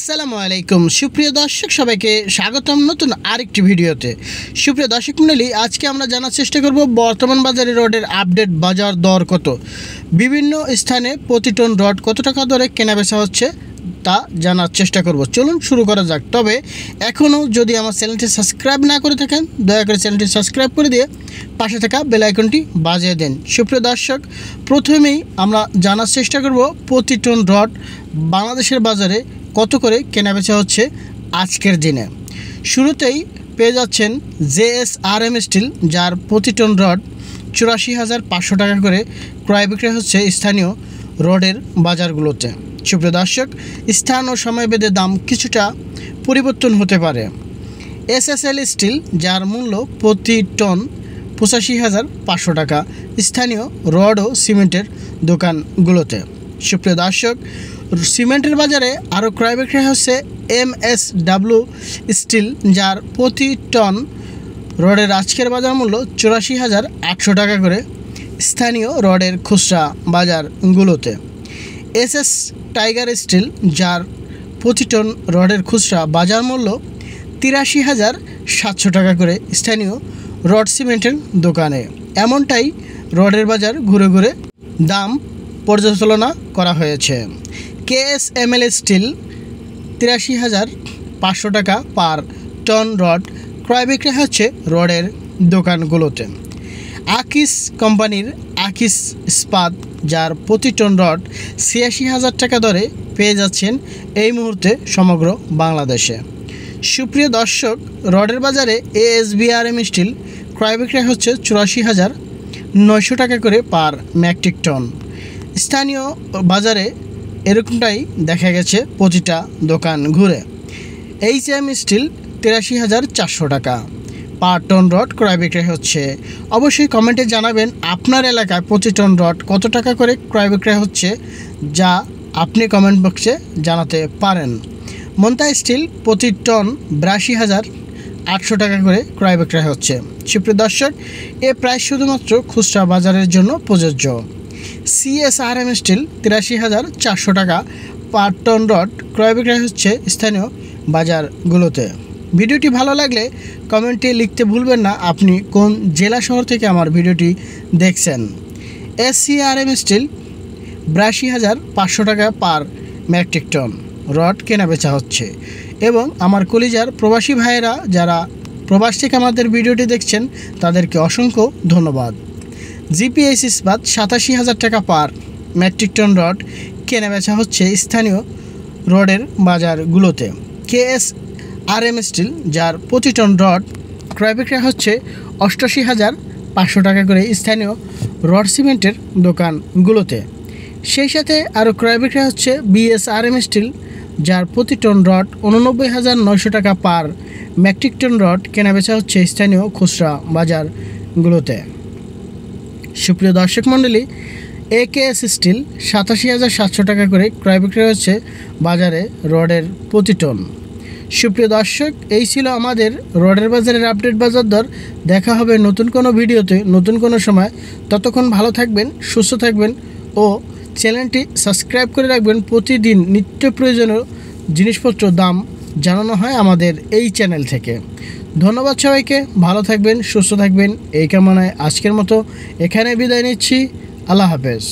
আসসালামু আলাইকুম সুপ্রিয় দর্শক সবাইকে স্বাগতম নতুন আরেকটি ভিডিওতে। সুপ্রিয় দর্শক মণ্ডলী, আজকে আমরা জানার চেষ্টা করব বর্তমান বাজারে রডের আপডেট বাজার দর কত, বিভিন্ন স্থানে প্রতি টন রড কত টাকা দরে কেনাবেচা হচ্ছে তা জানার চেষ্টা করব। চলুন শুরু করা যাক। তবে এখনও যদি আমার চ্যানেলটি সাবস্ক্রাইব না করে থাকেন, দয়া করে চ্যানেলটি সাবস্ক্রাইব করে দিয়ে পাশে থাকা বেল আইকনটি বাজিয়ে দেন। সুপ্রিয় দর্শক, প্রথমেই আমরা জানার চেষ্টা করব প্রতি টন রড বাংলাদেশের বাজারে কত করে কেনাবেচা হচ্ছে আজকের দিনে। শুরুতেই পেয়ে যাচ্ছেন JSRM স্টিল, যার প্রতি টন রড 84,500 টাকা করে ক্রয় বিক্রয় হচ্ছে স্থানীয় রডের বাজারগুলোতে। সুপ্রিয় দর্শক, স্থান ও সময় ভেদে দাম কিছুটা পরিবর্তন হতে পারে। SSL স্টিল, যার মূল্য প্রতি টন 85,500 টাকা স্থানীয় রড ও সিমেন্টের দোকানগুলোতে। সুপ্রিয় দর্শক, সিমেন্টের বাজারে আরও ক্রয় বিক্রয় হচ্ছে MSW স্টিল, যার প্রতি টন রডের আজকের বাজার মূল্য 84,800 টাকা করে স্থানীয় রডের খুচরা বাজারগুলোতে। SS টাইগার স্টিল, যার প্রতি টন রডের খুচরা বাজার মূল্য 83,700 টাকা করে স্থানীয় রড সিমেন্টের দোকানে। এমনটাই রডের বাজার ঘুরে ঘুরে দাম পর্যালোচনা করা হয়েছে। KSML স্টিল 83,500 টাকা পার টন রড ক্রয় বিক্রয় হচ্ছে রডের দোকানগুলোতে। আকিস কোম্পানির আকিস ইস্পাত, যার প্রতি টন রড 86,000 টাকা দরে পেয়ে যাচ্ছেন এই মুহূর্তে সমগ্র বাংলাদেশে। সুপ্রিয় দর্শক, রডের বাজারে ASBRM স্টিল ক্রয় বিক্রয় হচ্ছে 84,900 টাকা করে পার মেট্রিক টন। স্থানীয় বাজারে এরকমটাই দেখা গেছে প্রতিটা দোকান ঘুরে। HM স্টিল 83,400 টাকা পার টন রড ক্রয় বিক্রয় হচ্ছে। অবশ্যই কমেন্টে জানাবেন আপনার এলাকায় প্রতি টন রড কত টাকা করে ক্রয় বিক্রয় হচ্ছে, যা আপনি কমেন্ট বক্সে জানাতে পারেন। মন্তা স্টিল প্রতি টন 82,800 টাকা করে ক্রয় বিক্রয় হচ্ছে। সুপ্রিয় দর্শক, এ প্রায় শুধুমাত্র খুচরা বাজারের জন্য প্রযোজ্য। CSRM স্টিল 83,400 টাকা পার টন রড ক্রয় বিক্রয় হচ্ছে স্থানীয় বাজারগুলোতে। ভিডিওটি ভালো লাগলে কমেন্টে লিখতে ভুলবেন না আপনি কোন জেলা শহর থেকে আমার ভিডিওটি দেখছেন। SCRM স্টিল 82,500 টাকা পার মেট্রিক টন রড কেনাবেচা হচ্ছে। এবং আমার কলিজার প্রবাসী ভাইয়েরা যারা প্রবাস থেকে আমাদের ভিডিওটি দেখছেন তাদেরকে অসংখ্য ধন্যবাদ। GPS ইস্পাত 87,000 টাকা পার মেট্রিক টন রড কেনাবেচা হচ্ছে স্থানীয় রডের বাজারগুলোতে। KSRM স্টিল, যার প্রতি টন রড ক্রয় বিক্রয় হচ্ছে 88,500 টাকা করে স্থানীয় রড সিমেন্টের দোকানগুলোতে। সেই সাথে আরও ক্রয় বিক্রয় হচ্ছে BSRM স্টিল, যার প্রতি টন রড 89,900 টাকা পার মেট্রিক টন রড কেনাবেচা হচ্ছে স্থানীয় খুচরা বাজারগুলোতে। সুপ্রিয় দর্শক মণ্ডলী, AKS স্টিল 87,700 টাকা করে ক্রয় বিক্রয় হচ্ছে বাজারে রডের প্রতি টন। সুপ্রিয় দর্শক, এই ছিল আমাদের রডের বাজারের আপডেট বাজার দর। দেখা হবে নতুন কোনো ভিডিওতে নতুন কোনো সময়। ততক্ষণ ভালো থাকবেন, সুস্থ থাকবেন ও চ্যানেলটি সাবস্ক্রাইব করে রাখবেন। প্রতিদিন নিত্য প্রয়োজনীয় জিনিসপত্র দাম জানানো হয় আমাদের এই চ্যানেল থেকে। ধন্যবাদ সবাইকে, ভালো থাকবেন, সুস্থ থাকবেন এই কামনায় আজকের মতো এখানে বিদায় নিচ্ছি। আল্লাহ হাফেজ।